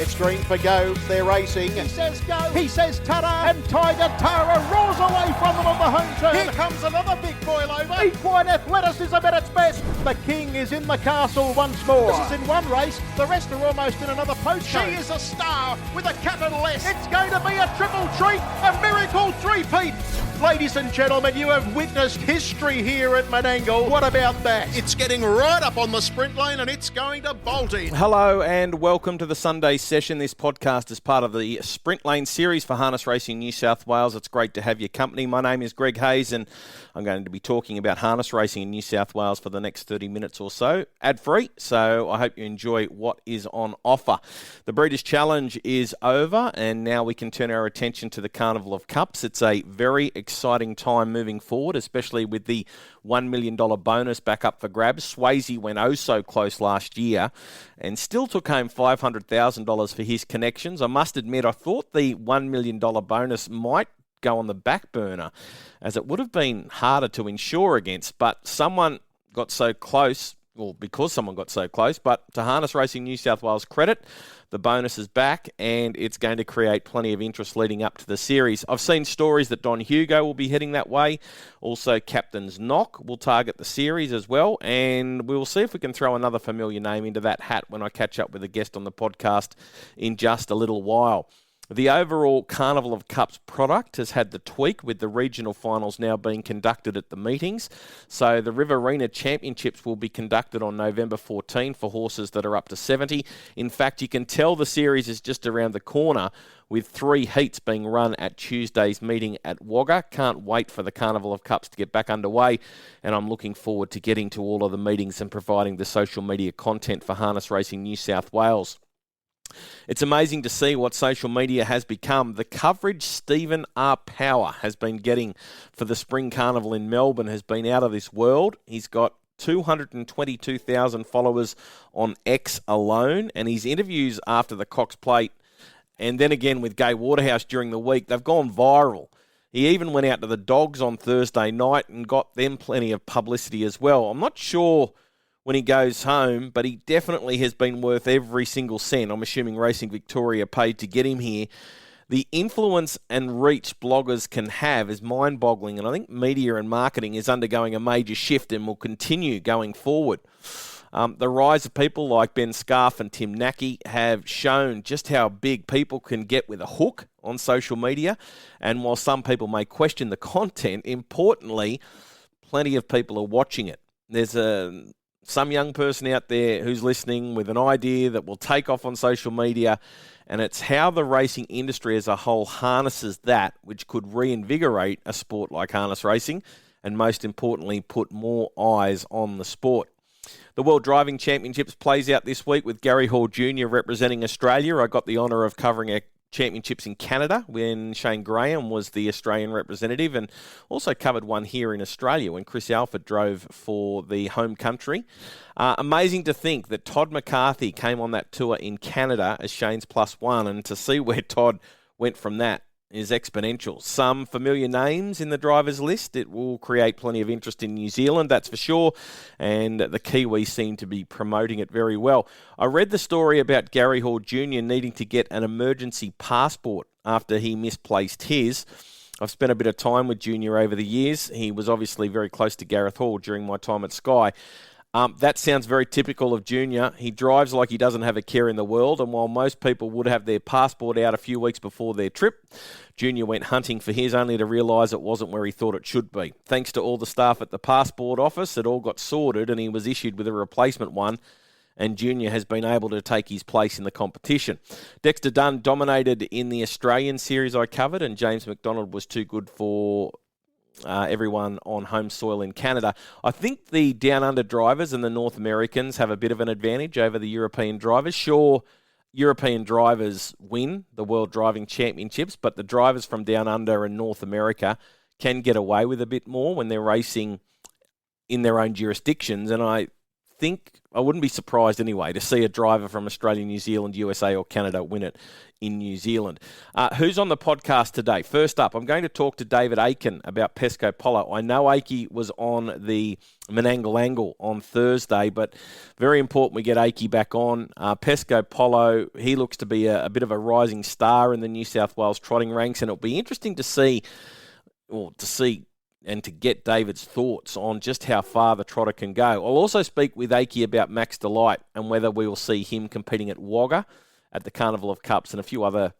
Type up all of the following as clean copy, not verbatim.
It's green for go. They're racing. He says go. He says ta-da. And Tiger Tara roars away from them on the home turn. Here comes another big boil over. Equine athleticism at its best. The king is in the castle once more. This is in one race. The rest are almost in another postcode. She is a star with a capital S. It's going to be a triple treat, a miracle three-peat. Ladies and gentlemen, you have witnessed history here at Menangle. What about that? It's getting right up on the sprint lane and it's going to bolt in. Hello and welcome to the Sunday session. This podcast is part of the Sprint Lane series for Harness Racing New South Wales. It's great to have your company. My name is Greg Hayes and I'm going to be talking about harness racing in New South Wales for the next 30 minutes or so, ad-free. So I hope you enjoy what is on offer. The Breeders' Challenge is over and now we can turn our attention to the Carnival of Cups. It's a very exciting time moving forward, especially with the $1 million bonus back up for grabs. Swayze went oh so close last year and still took home $500,000 for his connections. I must admit, I thought the $1 million bonus might go on the back burner as it would have been harder to insure against, but someone got so close, well, because someone got so close, but to Harness Racing New South Wales credit, the bonus is back and it's going to create plenty of interest leading up to the series. I've seen stories that Don Hugo will be heading that way. Also, Captain's Knock will target the series as well, and we will see if we can throw another familiar name into that hat when I catch up with a guest on the podcast in just a little while. The overall Carnival of Cups product has had the tweak with the regional finals now being conducted at the meetings. So the Riverina Championships will be conducted on November 14 for horses that are up to 70. In fact, you can tell the series is just around the corner with 3 heats being run at Tuesday's meeting at Wagga. Can't wait for the Carnival of Cups to get back underway, and I'm looking forward to getting to all of the meetings and providing the social media content for Harness Racing New South Wales. It's amazing to see what social media has become. The coverage Stephen R. Power has been getting for the Spring Carnival in Melbourne has been out of this world. He's got 222,000 followers on X alone, and his interviews after the Cox Plate and then again with Gai Waterhouse during the week, they've gone viral. He even went out to the Dogs on Thursday night and got them plenty of publicity as well. I'm not sure when he goes home, but he definitely has been worth every single cent. I'm assuming Racing Victoria paid to get him here. The influence and reach bloggers can have is mind-boggling, and I think media and marketing is undergoing a major shift and will continue going forward. The rise of people like Ben Scarf and Tim Nackey have shown just how big people can get with a hook on social media, and while some people may question the content, importantly, plenty of people are watching it. There's some young person out there who's listening with an idea that will take off on social media, and it's how the racing industry as a whole harnesses that, which could reinvigorate a sport like harness racing, and most importantly, put more eyes on the sport. The World Driving Championships plays out this week with Gary Hall Jr. representing Australia. I got the honour of covering a championships in Canada when Shane Graham was the Australian representative, and also covered one here in Australia when Chris Alford drove for the home country. Amazing to think that Todd McCarthy came on that tour in Canada as Shane's +1, and to see where Todd went from that is exponential. Some familiar names in the drivers list. It will create plenty of interest in New Zealand, that's for sure, and the Kiwis seem to be promoting it very well. I read the story about Gary Hall Jr. needing to get an emergency passport after he misplaced his. I've spent a bit of time with Junior over the years. He was obviously very close to Gareth Hall during my time at Sky. That sounds very typical of Junior. He drives like he doesn't have a care in the world, and while most people would have their passport out a few weeks before their trip, Junior went hunting for his only to realise it wasn't where he thought it should be. Thanks to all the staff at the passport office, it all got sorted and he was issued with a replacement one, and Junior has been able to take his place in the competition. Dexter Dunn dominated in the Australian series I covered, and James McDonald was too good for everyone on home soil in Canada. I think the Down Under drivers and the North Americans have a bit of an advantage over the European drivers. Sure, European drivers win the World Driving Championships, but the drivers from Down Under and North America can get away with a bit more when they're racing in their own jurisdictions, and I I wouldn't be surprised anyway to see a driver from Australia, New Zealand, USA or Canada win it in New Zealand. Who's on the podcast today? First up, I'm going to talk to David Aiken about Pesco Pollo. I know Aikey was on the Menangle angle on Thursday, but very important we get Aikey back on. Pesco Pollo, he looks to be a bit of a rising star in the New South Wales trotting ranks, and it'll be interesting to see and to get David's thoughts on just how far the trotter can go. I'll also speak with Aikey about Max Delight and whether we will see him competing at Wagga at the Carnival of Cups and a few other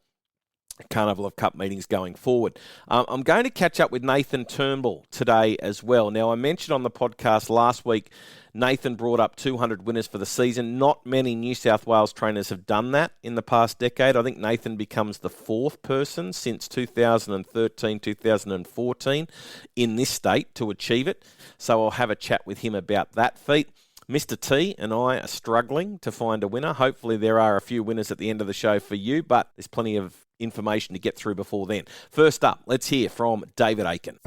Carnival of Cup meetings going forward. I'm going to catch up with Nathan Turnbull today as well. Now, I mentioned on the podcast last week, Nathan brought up 200 winners for the season. Not many New South Wales trainers have done that in the past decade. I think Nathan becomes the fourth person since 2013, 2014 in this state to achieve it. So I'll have a chat with him about that feat. Mr. T and I are struggling to find a winner. Hopefully there are a few winners at the end of the show for you, but there's plenty of information to get through before then. First up, let's hear from David Aiken.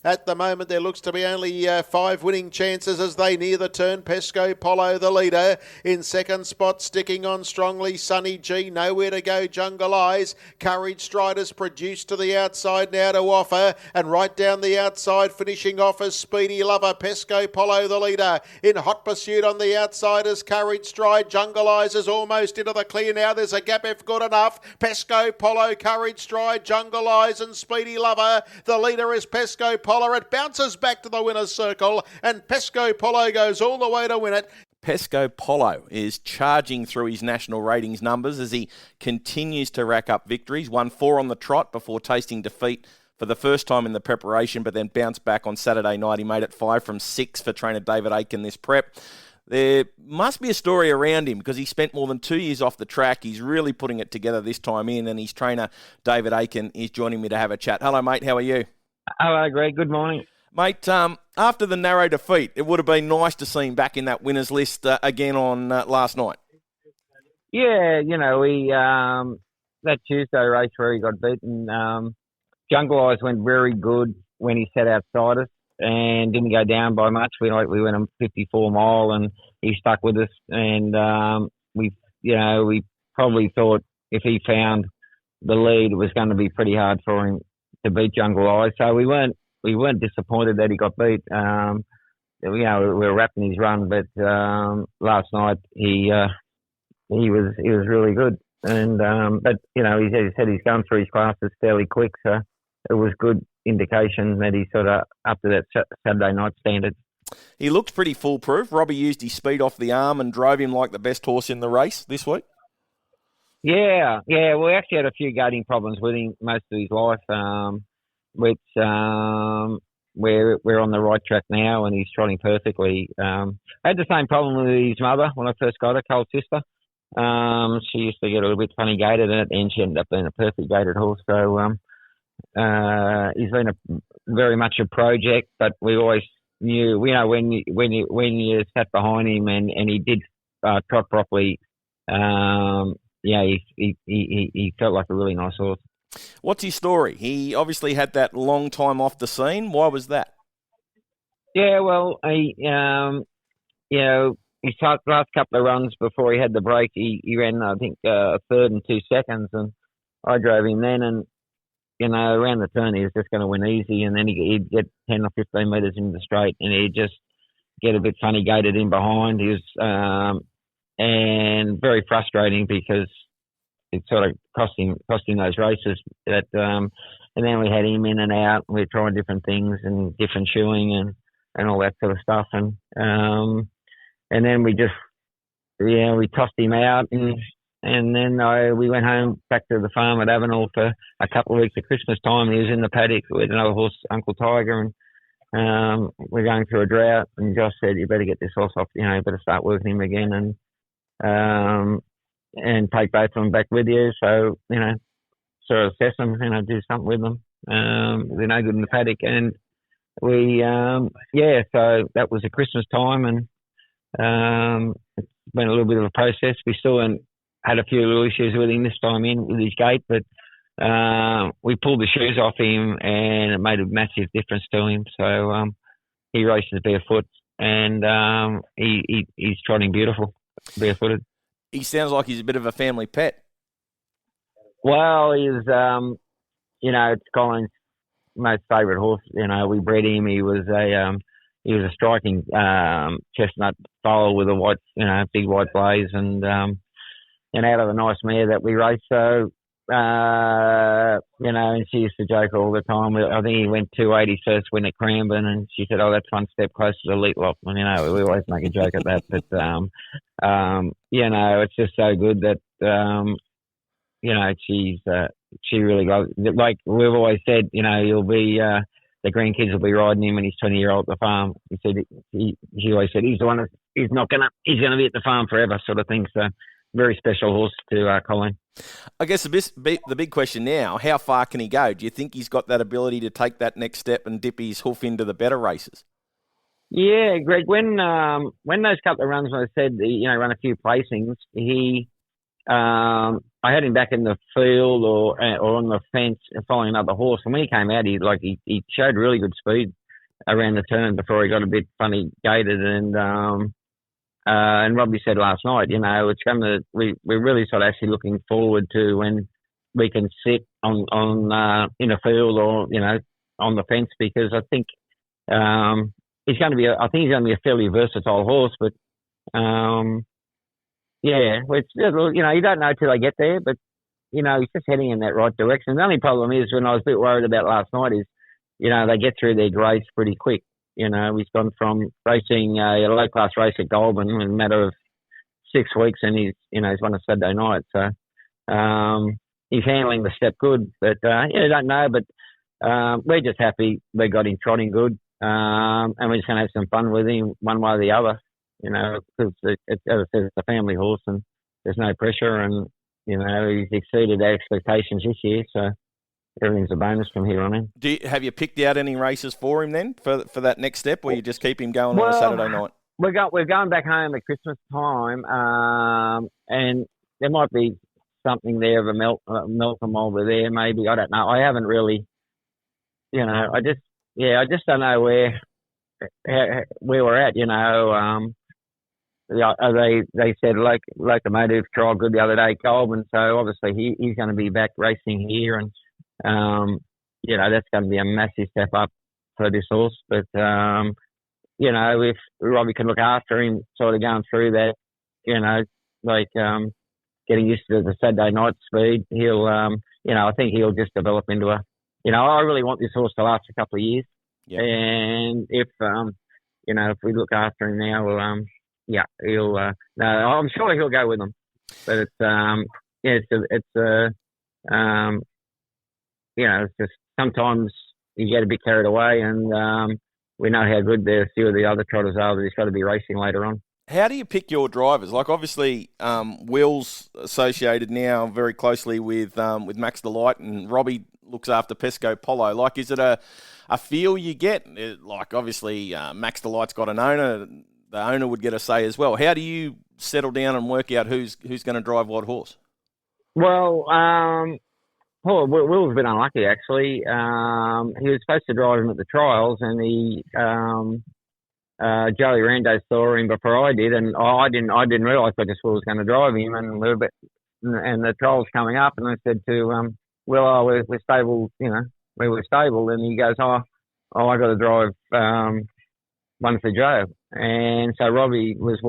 At the moment, there looks to be only 5 winning chances as they near the turn. Pesco Pollo, the leader. In second spot, sticking on strongly, Sunny G. Nowhere to go, Jungle Eyes. Courage Striders produced to the outside now to offer. And right down the outside, finishing off as Speedy Lover. Pesco Pollo, the leader. In hot pursuit on the outside as Courage Stride. Jungle Eyes is almost into the clear now. There's a gap if good enough. Pesco Pollo, Courage Stride, Jungle Eyes and Speedy Lover. The leader is Pesco Pollo. It bounces back to the winner's circle, and Pesco Pollo goes all the way to win it. Pesco Pollo is charging through his national ratings numbers as he continues to rack up victories. Won 4 on the trot before tasting defeat for the first time in the preparation, but then bounced back on Saturday night. He made it 5 from 6 for trainer David Aiken this prep. There must be a story around him because he spent more than 2 years off the track. He's really putting it together this time in, and his trainer David Aiken is joining me to have a chat. Hello, mate. How are you? Hello, Greg. Good morning. Mate, after the narrow defeat, it would have been nice to see him back in that winners list again on last night. Yeah, we that Tuesday race where he got beaten, Jungle Eyes went very good when he sat outside us and didn't go down by much. We went a 54 mile and he stuck with us, and we probably thought if he found the lead, it was going to be pretty hard for him to beat Jungle Eyes. So we weren't disappointed that he got beat. We were wrapping his run, but last night he was really good. And but he said he's going through his classes fairly quick, so it was good indication that he's sort of up to that Saturday night standard. He looked pretty foolproof. Robbie used his speed off the arm and drove him like the best horse in the race this week. Yeah. We actually had a few gating problems with him most of his life, which we're on the right track now, and he's trotting perfectly. I had the same problem with his mother when I first got her, Cole's sister. She used to get a little bit funny gated, and at the end she ended up being a perfect gated horse. So he's been very much a project, but we always knew, when you sat behind him and he did trot properly. He felt like a really nice horse. What's his story? He obviously had that long time off the scene. Why was that? Yeah, well, his last couple of runs before he had the break, he ran, I think, a third and 2 seconds, and I drove him then, and, around the turn he was just going to win easy, and then he'd get 10 or 15 metres into the straight, and he'd just get a bit funny gated in behind. He was... and very frustrating because it sort of cost him those races. And then we had him in and out. We were trying different things and different shoeing and all that sort of stuff. And then we tossed him out. And then we went home back to the farm at Avenel for a couple of weeks at Christmas time. He was in the paddock with another horse, Uncle Tiger, and we're going through a drought. And Josh said, "You better get this horse off. You better start working him again and take both of them back with you." So, sort of assess them, do something with them. They're no good in the paddock. And we, so that was a Christmas time, and it's been a little bit of a process. We still had a few little issues with him this time with his gait, but we pulled the shoes off him, and it made a massive difference to him. So he races barefoot, and he's trotting beautiful, barefooted. He sounds like he's a bit of a family pet. Well, he's it's Colin's most favourite horse. We bred him. He was a striking chestnut foal with a white, big white blaze, and out of a nice mare that we raced. So, and she used to joke all the time. I think he went 280 first win at Cranbourne, and she said, "Oh, that's one step closer to Elite Lock." And, we always make a joke at that. But, it's just so good that, she really got, like we've always said, you'll be, the grandkids will be riding him when he's 20-year-old at the farm. He said, he always said he's the one that he's going to be at the farm forever, sort of thing. So, very special horse to Colin. I guess the big question now, how far can he go? Do you think he's got that ability to take that next step and dip his hoof into the better races? Yeah, Greg, when those couple of runs, when I said, run a few placings, I had him back in the field or on the fence following another horse. And when he came out, he showed really good speed around the turn before he got a bit funny gated. And Robbie said last night, we're really sort of actually looking forward to when we can sit on in a field or, on the fence, because I think he's going to be a fairly versatile horse, but you don't know till they get there, but he's just heading in that right direction. The only problem is, when I was a bit worried about last night, is they get through their grades pretty quick. He's gone from racing a low class race at Goulburn in a matter of 6 weeks, and he's won a Saturday night. So he's handling the step good, but I don't know. But we're just happy we got him trotting good, and we're just going to have some fun with him one way or the other. Because as I said, it's a family horse, and there's no pressure, and he's exceeded our expectations this year. So everything's a bonus from here on in. Have you picked out any races for him then for that next step, or you just keep him going on a Saturday night? We're going back home at Christmas time, and there might be something there of a Malcolm over there, maybe. I don't know. I haven't really, I just don't know where we're at. They said Locomotive trialled good the other day, Goulburn, so obviously he's going to be back racing here, and that's going to be a massive step up for this horse. But if Robbie can look after him, sort of going through that, getting used to the Saturday night speed, he'll I think he'll just develop into I really want this horse to last a couple of years. Yep. And if we look after him now, he'll. No, I'm sure he'll go with them. But it's just sometimes you get a bit carried away, and we know how good a few of the other trotters are that he's got to be racing later on. How do you pick your drivers? Like, obviously, Will's associated now very closely with Max Delight, and Robbie looks after Pesco Pollo. Like, is it a feel you get? Like, obviously, Max Delight's got an owner. The owner would get a say as well. How do you settle down and work out who's going to drive what horse? Well, Will's a bit unlucky, actually. He was supposed to drive him at the trials, and Joey Rando saw him before I did, and I didn't realise I just was going to drive him, and and the trials coming up, and I said to Will, we're stable, we were stable, and he goes, I got to drive one for Joe. And so Robbie was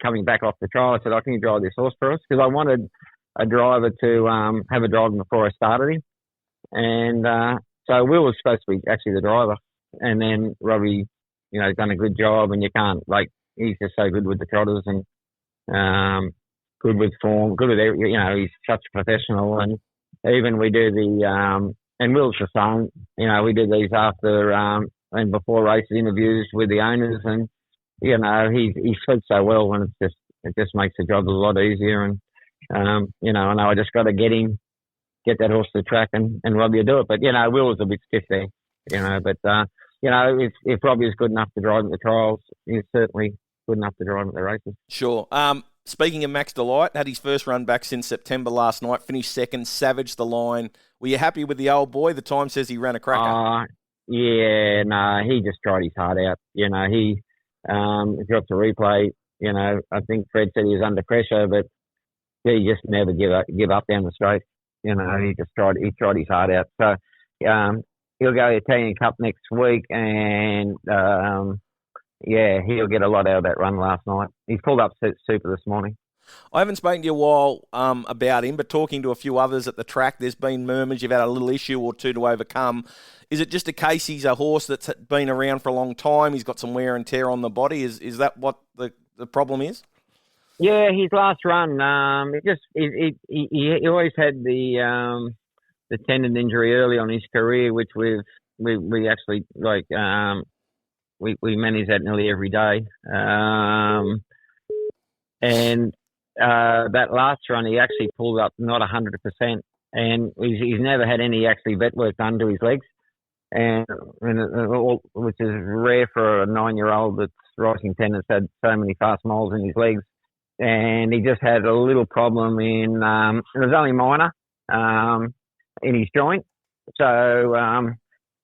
coming back off the trial. I said, can you drive this horse for us? Because I wanted a driver to have a drive before I started him. And so Will was supposed to be actually the driver. And then Robbie, done a good job, and you can't, he's just so good with the trotters, and good with form, good with everything. He's such a professional. And even we do and Will's the same, we do these after and before races interviews with the owners, and he speaks so well, and it just makes the job a lot easier. And I know I just got to get that horse to the track, and Robbie will do it. But Will was a bit stiff there, but if Robbie is good enough to drive at the trials, he's certainly good enough to drive at the races. Sure. Speaking of Max Delight, had his first run back since September last night, finished second, savaged the line. Were you happy with the old boy? The time says he ran a cracker. Yeah, no, he just tried his heart out. You know, he dropped a replay. You know, I think Fred said he was under pressure, but he just never give up down the straight. You know, he tried his heart out. So he'll go Italian Cup next week, and he'll get a lot out of that run last night. He's pulled up super this morning. I haven't spoken to you a while about him, but talking to a few others at the track, there's been murmurs you've had a little issue or two to overcome. Is it just a case he's a horse that's been around for a long time, he's got some wear and tear on the body? Is that what the problem is? Yeah, his last run, he always had the tendon injury early on his career, which we actually we manage that nearly every day. And that last run, he actually pulled up not 100%, and he's never had any actually vet work done to his legs, which is rare for a 9-year-old that's rising tendons, had so many fast moles in his legs. And he just had a little problem it was only minor, in his joint. So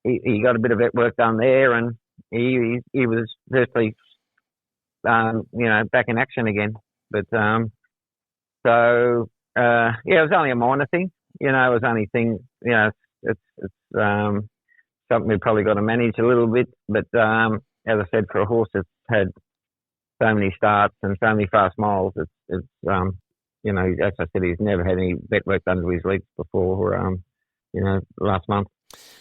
he got a bit of vet work done there, and he was virtually, back in action again. But it was only a minor thing. You know, it was only thing. You know, it's something we've probably got to manage a little bit. But as I said, for a horse that's had so many starts and so many fast miles, as I said, he's never had any vet work done to his legs before. Last month.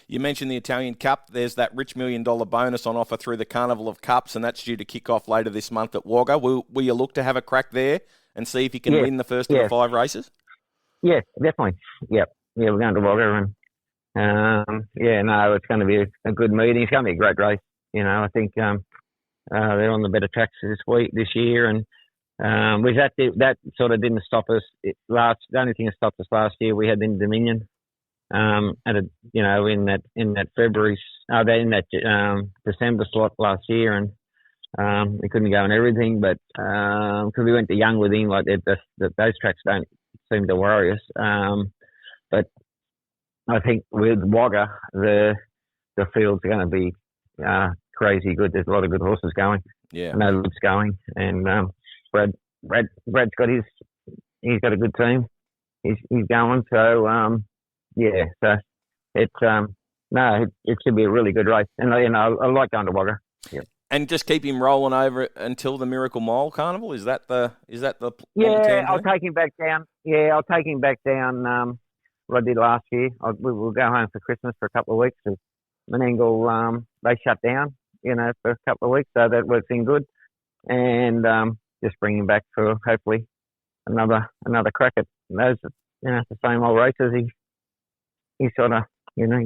You mentioned the Italian Cup. There's that rich $1 million bonus on offer through the Carnival of Cups, and that's due to kick off later this month at Wagga. Will you look to have a crack there and see if you can win the first of the 5 races? Yes, definitely. Yep. Yeah, we're going to Wagga, and it's going to be a good meeting. It's going to be a great race. You know, I think they're on the better tracks this year, and that sort of didn't stop us. The only thing that stopped us last year, we had in Dominion. In that December slot last year, and we couldn't go in everything, but because we went to Young with him, like those tracks don't seem to worry us. But I think with Wagga, the field's going to be crazy good. There's a lot of good horses going. Yeah, I know Luke's going, and Brad's got he's got a good team. He's going, so. So it's it should be a really good race, and I like going to Wagga. Yeah. And just keep him rolling over until the Miracle Mile Carnival. Is that the I'll take him back down. Yeah, I'll take him back down. What I did last year. We'll go home for Christmas for a couple of weeks. And Menangle, they shut down, for a couple of weeks, so that works in good. And just bring him back for hopefully another crack at those. The same old races. He sort of,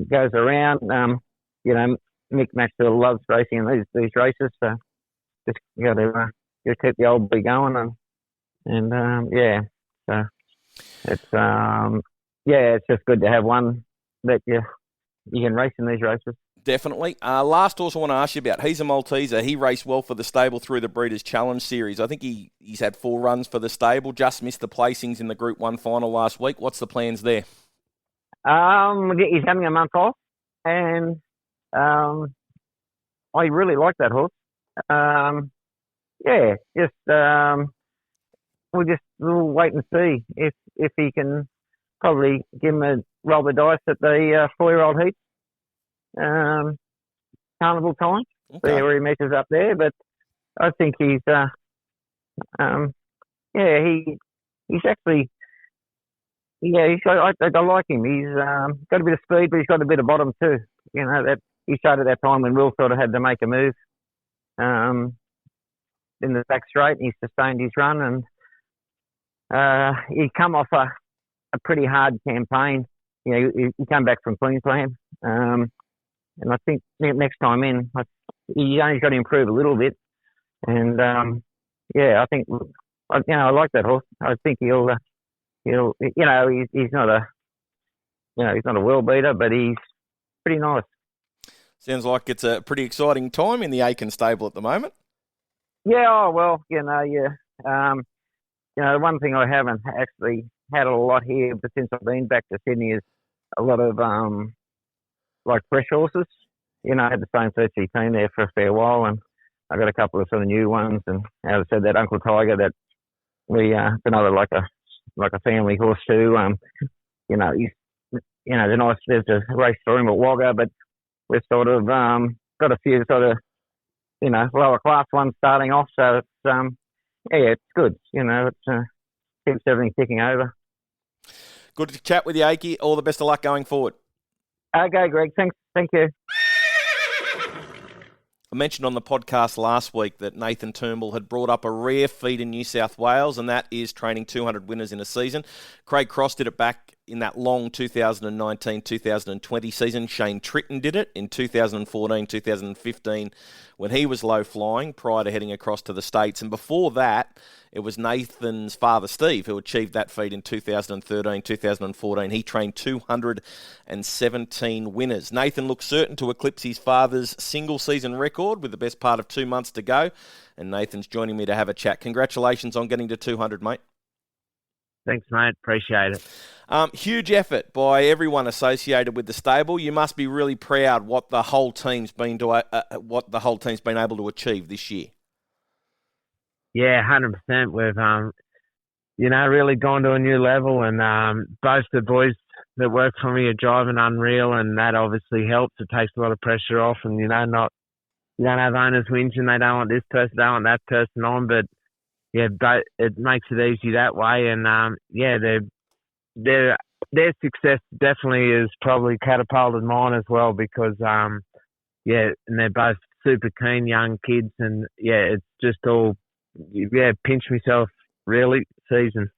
goes around. Mick Maxwell loves racing in these races, so just got to keep the old boy going, so it's just good to have one that you can race in these races. Definitely. Last horse I want to ask you about. He's a Malteser. He raced well for the stable through the Breeders' Challenge Series. I think he's had 4 runs for the stable. Just missed the placings in the Group 1 final last week. What's the plans there? He's having a month off, and I really like that horse. We'll wait and see if he can probably give him a roll the dice at the 4-year-old heat. Carnival time, see where he measures up there. But I think he's actually. Yeah, I like him. He's got a bit of speed, but he's got a bit of bottom too. That he showed at that time when Will sort of had to make a move in the back straight, and he sustained his run, and he come off a pretty hard campaign. He came back from Queensland, and I think next time in, he only got to improve a little bit. And I think I like that horse. I think he's not a world beater, but he's pretty nice. Sounds like it's a pretty exciting time in the Aiken stable at the moment. Yeah, one thing I haven't actually had a lot here, but since I've been back to Sydney, is a lot of like fresh horses. I had the same 30 team there for a fair while, and I got a couple of sort of new ones. And as I said, that Uncle Tiger, that it's another like a family horse too. He's they're nice. There's a race for him at Wagga, but we've sort of got a few sort of lower class ones starting off. So it's it's good. It keeps everything ticking over. Good to chat with you, Akey. All the best of luck going forward. Okay, Greg. Thanks. Thank you. I mentioned on the podcast last week that Nathan Turnbull had brought up a rare feat in New South Wales, and that is training 200 winners in a season. Craig Cross did it back in that long 2019-2020 season. Shane Tritton did it in 2014-2015 when he was low flying prior to heading across to the States. And before that, it was Nathan's father, Steve, who achieved that feat in 2013-2014. He trained 217 winners. Nathan looks certain to eclipse his father's single-season record with the best part of 2 months to go. And Nathan's joining me to have a chat. Congratulations on getting to 200, mate. Thanks, mate. Appreciate it. Huge effort by everyone associated with the stable. You must be really proud what the whole team's been able to achieve this year. Yeah, 100%. We've really gone to a new level, and both the boys that work for me are driving unreal, and that obviously helps. It takes a lot of pressure off, and you don't have owners whinging. They don't want this person, they don't want that person on, but yeah, but it makes it easy that way, and their success definitely is probably catapulted mine as well because and they're both super keen young kids, and it's just all pinch myself really season.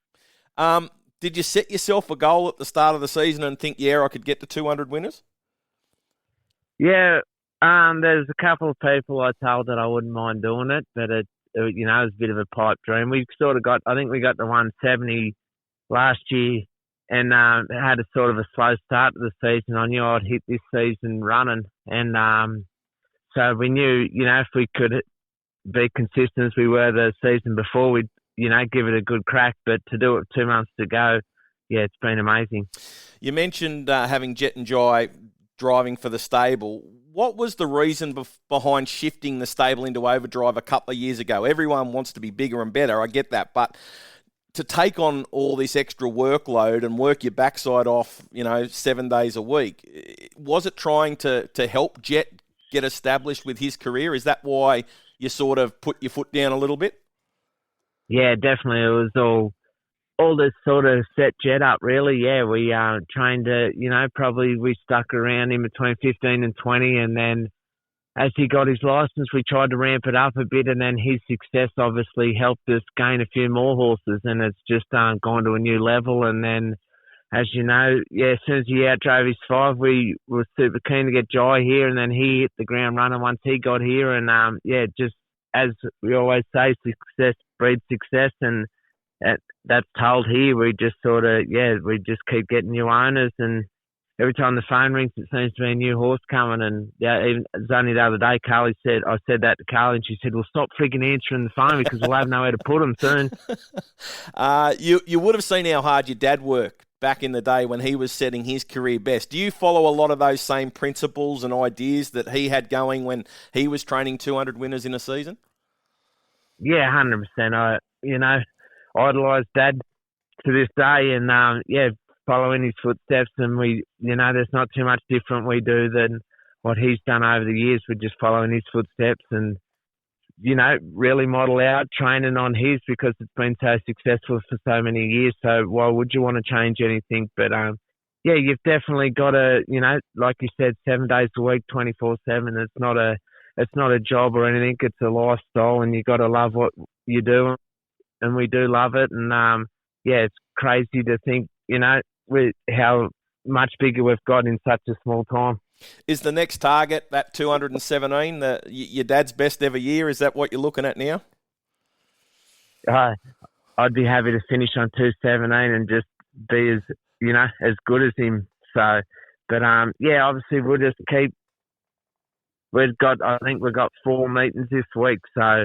Did you set yourself a goal at the start of the season and think, I could get to 200 winners? Yeah, there's a couple of people I told that I wouldn't mind doing it, but it was a bit of a pipe dream. We sort of I think we got to 170 last year and had a sort of a slow start to the season. I knew I'd hit this season running, and so we knew, if we could be consistent as we were the season before, we'd, give it a good crack. But to do it 2 months to go, it's been amazing. You mentioned having Jet and Jai driving for the stable. What was the reason behind shifting the stable into overdrive a couple of years ago? Everyone wants to be bigger and better, I get that, but to take on all this extra workload and work your backside off, 7 days a week, was it trying to help Jet get established with his career? Is that why you sort of put your foot down a little bit? Yeah, definitely. It was all this sort of set Jet up, really. Yeah, we trained to, probably we stuck around in between 15 and 20, and then as he got his license, we tried to ramp it up a bit, and then his success obviously helped us gain a few more horses, and it's just gone to a new level. And then, as you know, as soon as he outdrove his 5, we were super keen to get Jai here, and then he hit the ground running once he got here. And just as we always say, success breeds success, and that's told here. We just sort of, we just keep getting new owners, and every time the phone rings, it seems to be a new horse coming. And even it was only the other day, I said that to Carly, and she said, "Well, stop freaking answering the phone because we'll have nowhere to put them soon." You would have seen how hard your dad worked back in the day when he was setting his career best. Do you follow a lot of those same principles and ideas that he had going when he was training 200 winners in a season? Yeah, 100%. I idolise Dad to this day, and following his footsteps, and we, there's not too much different we do than what he's done over the years. We're just following his footsteps and, really model out training on his because it's been so successful for so many years. So why would you want to change anything? But, you've definitely got to, like you said, 7 days a week, 24/7. It's not a job or anything. It's a lifestyle, and you got to love what you do, and we do love it. And, it's crazy to think, with how much bigger we've got in such a small time. Is the next target that 217, your dad's best ever year? Is that what you're looking at now? I'd be happy to finish on 217 and just be as good as him. So, but obviously we'll just keep. I think we've got 4 meetings this week, so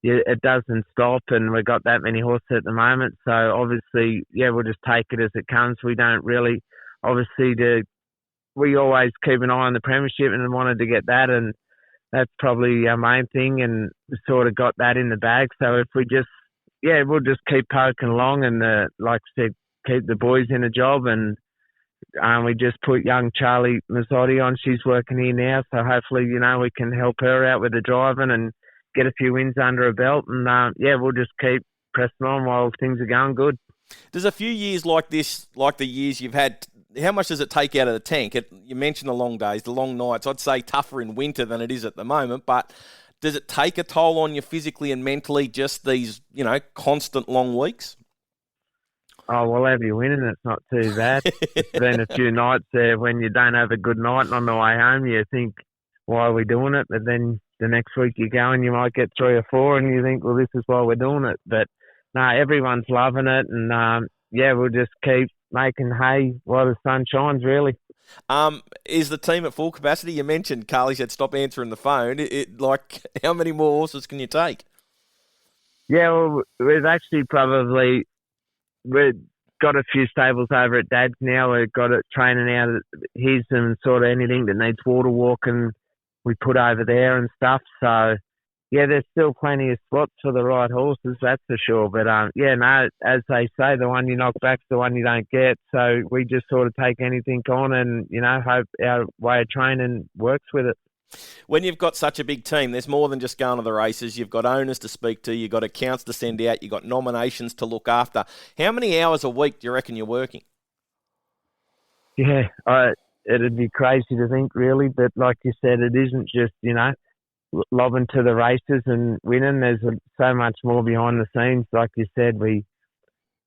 it doesn't stop, and we've got that many horses at the moment. So obviously, we'll just take it as it comes. We don't really, obviously, we always keep an eye on the premiership and wanted to get that, and that's probably our main thing, and we sort of got that in the bag. So if we just, we'll just keep poking along and, like I said, keep the boys in a job, and we just put young Charlie Mazzotti on. She's working here now, so hopefully, we can help her out with the driving and get a few wins under her belt, and we'll just keep pressing on while things are going good. Does a few years like this, like the years you've had, how much does it take out of the tank? You mentioned the long days, the long nights. I'd say tougher in winter than it is at the moment, but does it take a toll on you physically and mentally, just these, constant long weeks? Oh, well, have you winning, it's not too bad. It's been a few nights there when you don't have a good night, and on the way home you think, why are we doing it? But then the next week you go and you might get 3 or 4 and you think, well, this is why we're doing it. But no, everyone's loving it, and we'll just keep making hay while the sun shines, really. Is the team at full capacity? You mentioned Carly said stop answering the phone. How many more horses can you take? Yeah, well, we've got a few stables over at Dad's now. We've got it training out of his, and sort of anything that needs water walking we put over there and stuff. So, there's still plenty of spots for the right horses, that's for sure. But, as they say, the one you knock back's the one you don't get. So we just sort of take anything on and, hope our way of training works with it. When you've got such a big team, there's more than just going to the races. You've got owners to speak to, you've got accounts to send out, you've got nominations to look after. How many hours a week do you reckon you're working? Yeah, it'd be crazy to think, really. But like you said, it isn't just, lobbing to the races and winning. There's so much more behind the scenes. Like you said, we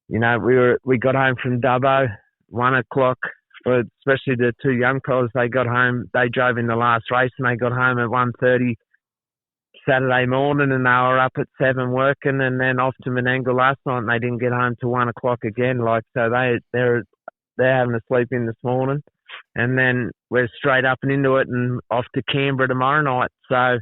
got home from Dubbo 1 o'clock. But especially the 2 young fellas, they got home. They drove in the last race and they got home at 1:30 Saturday morning, and they were up at 7 working, and then off to Menangle last night, and they didn't get home till 1 o'clock again. So they're having to sleep in this morning, and then we're straight up and into it, and off to Canberra tomorrow night. So,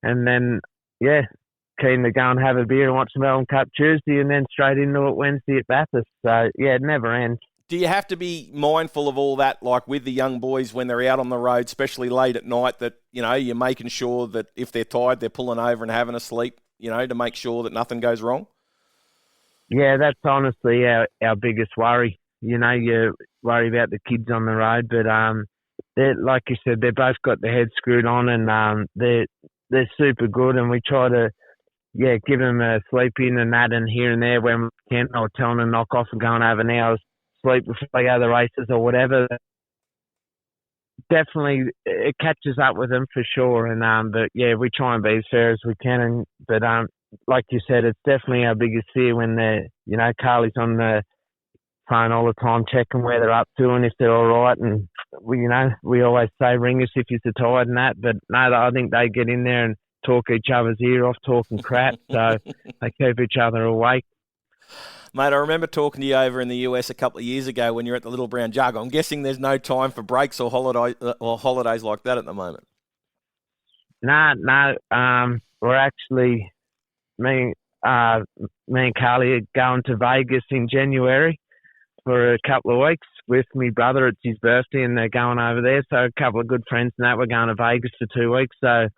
and then keen to go and have a beer and watch the Melbourne Cup Tuesday, and then straight into it Wednesday at Bathurst. So it never ends. Do you have to be mindful of all that, like with the young boys when they're out on the road, especially late at night, that, you're making sure that if they're tired, they're pulling over and having a sleep, to make sure that nothing goes wrong? Yeah, that's honestly our biggest worry. You worry about the kids on the road, but they're, like you said, they've both got their heads screwed on, and they're super good, and we try to give them a sleep in and that, and here and there when we can, or tell them to knock off and go and have an hour's sleep before they go to the races or whatever. Definitely, it catches up with them for sure. And but we try and be as fair as we can. But like you said, it's definitely our biggest fear when Carly's on the phone all the time, checking where they're up to and if they're all right. And we always say ring us if you're tired and that. But no, I think they get in there and talk each other's ear off, talking crap. So they keep each other awake. Mate, I remember talking to you over in the US a couple of years ago when you're at the Little Brown Jug. I'm guessing there's no time for breaks or holidays like that at the moment. No. We're actually me and Carly are going to Vegas in January for a couple of weeks with my brother. It's his birthday, and they're going over there. So a couple of good friends and that, we're going to Vegas for 2 weeks. So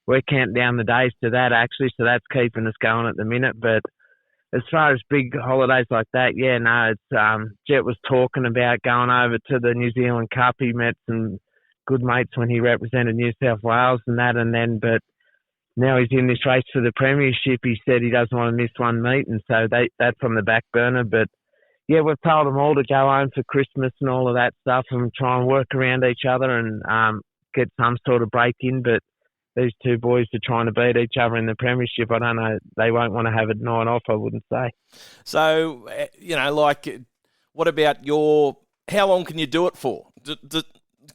we're counting down the days to that actually. So that's keeping us going at the minute, but as far as big holidays like that, it's Jet was talking about going over to the New Zealand Cup. He met some good mates when he represented New South Wales and that, but now he's in this race for the premiership. He said he doesn't want to miss one meet, and so that's on the back burner. But we've told them all to go home for Christmas and all of that stuff, and try and work around each other and get some sort of break in. But these 2 boys are trying to beat each other in the premiership. I don't know. They won't want to have a night off, I wouldn't say. So, what about how long can you do it for?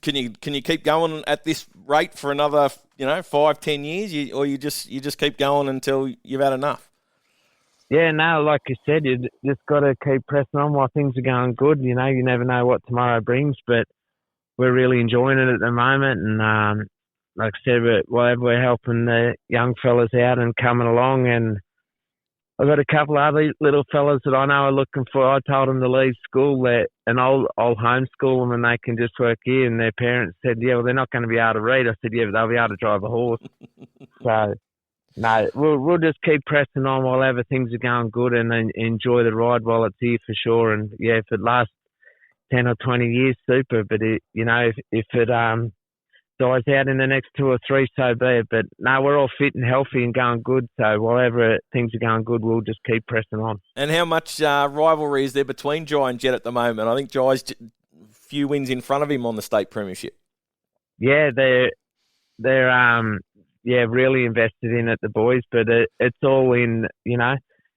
Can you keep going at this rate for another, 5-10 years, or you just keep going until you've had enough? Yeah, no, like you said, you just got to keep pressing on while things are going good. You never know what tomorrow brings, but we're really enjoying it at the moment, and like I said, we're helping the young fellas out and coming along, and I've got a couple of other little fellas that I know are looking for. I told them to leave school, and I'll homeschool them and they can just work here. And their parents said, yeah, well, they're not going to be able to read. I said, yeah, but they'll be able to drive a horse. So, no, we'll just keep pressing on while things are going good and then enjoy the ride while it's here for sure. And, yeah, if it lasts 10 or 20 years, super. But, if it dies out in the next 2 or 3, so be it. But no, we're all fit and healthy and going good. So whatever things are going good, we'll just keep pressing on. And how much rivalry is there between Jai and Jet at the moment? I think Jai's a few wins in front of him on the state premiership. Yeah, they're really invested in it, the boys. But it's all in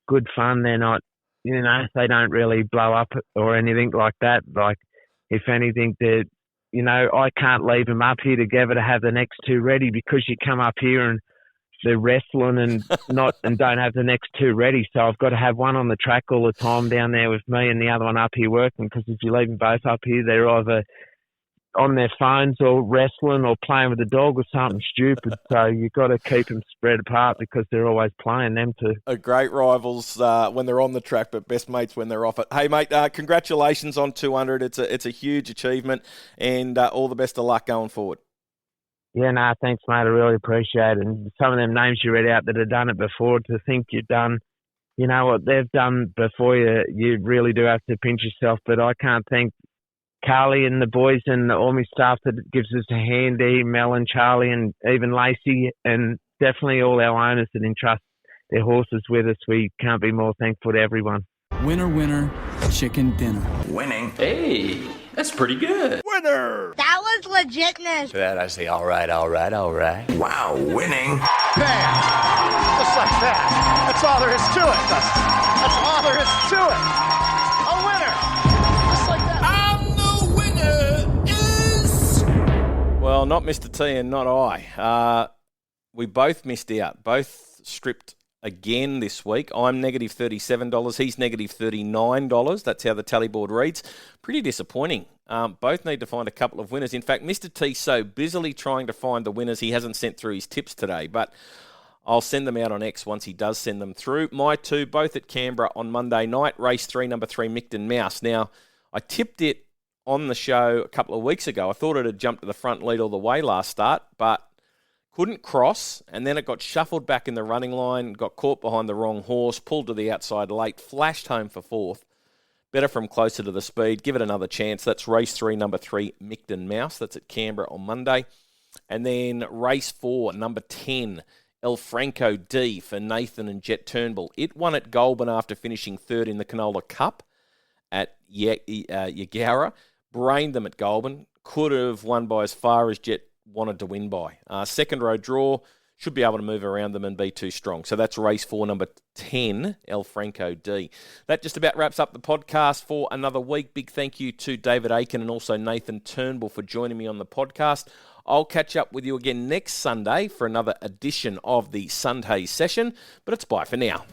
good fun. They're not they don't really blow up or anything like that. Like if anything, they're I can't leave them up here together to have the next 2 ready, because you come up here and they're wrestling and don't have the next 2 ready. So I've got to have one on the track all the time down there with me and the other one up here working, because if you leave them both up here, they're either on their phones or wrestling or playing with the dog or something stupid. So you've got to keep them spread apart because they're always playing, them two. Great rivals when they're on the track, but best mates when they're off it. Hey, mate, congratulations on 200. It's a huge achievement, and all the best of luck going forward. Yeah, no, thanks, mate. I really appreciate it. And some of them names you read out that have done it before, to think you've done, what they've done before you really do have to pinch yourself. But I can't thank Carly and the boys and all my staff that gives us a hand, Mel and Charlie and even Lacey, and definitely all our owners that entrust their horses with us. We can't be more thankful to everyone. Winner, winner, chicken dinner. Winning. Hey, that's pretty good. Winner! That was legitness. That I say, all right. Wow, winning. Bam! Just like that. That's all there is to it, Dustin. That's all there is to it. A winner. Just like that. Well, not Mr. T and not I. We both missed out. Both stripped again this week. I'm negative $37. He's negative $39. That's how the tally board reads. Pretty disappointing. Both need to find a couple of winners. In fact, Mr. T's so busily trying to find the winners, he hasn't sent through his tips today. But I'll send them out on X once he does send them through. My 2, both at Canberra on Monday night. Race 3, number 3, Micton Mouse. Now, I tipped it on the show a couple of weeks ago. I thought it had jumped to the front lead all the way last start, but couldn't cross, and then it got shuffled back in the running line, got caught behind the wrong horse, pulled to the outside late, flashed home for 4th. Better from closer to the speed. Give it another chance. That's race 3, number 3, Micton Mouse. That's at Canberra on Monday. And then race 4, number 10, El Franco D for Nathan and Jet Turnbull. It won at Goulburn after finishing 3rd in the Canola Cup at Yagara. Brained them at Goulburn. Could have won by as far as Jet wanted to win by. Second row draw. Should be able to move around them and be too strong. So that's race 4, number 10, El Franco D. That just about wraps up the podcast for another week. Big thank you to David Aiken and also Nathan Turnbull for joining me on the podcast. I'll catch up with you again next Sunday for another edition of the Sunday session, but it's bye for now.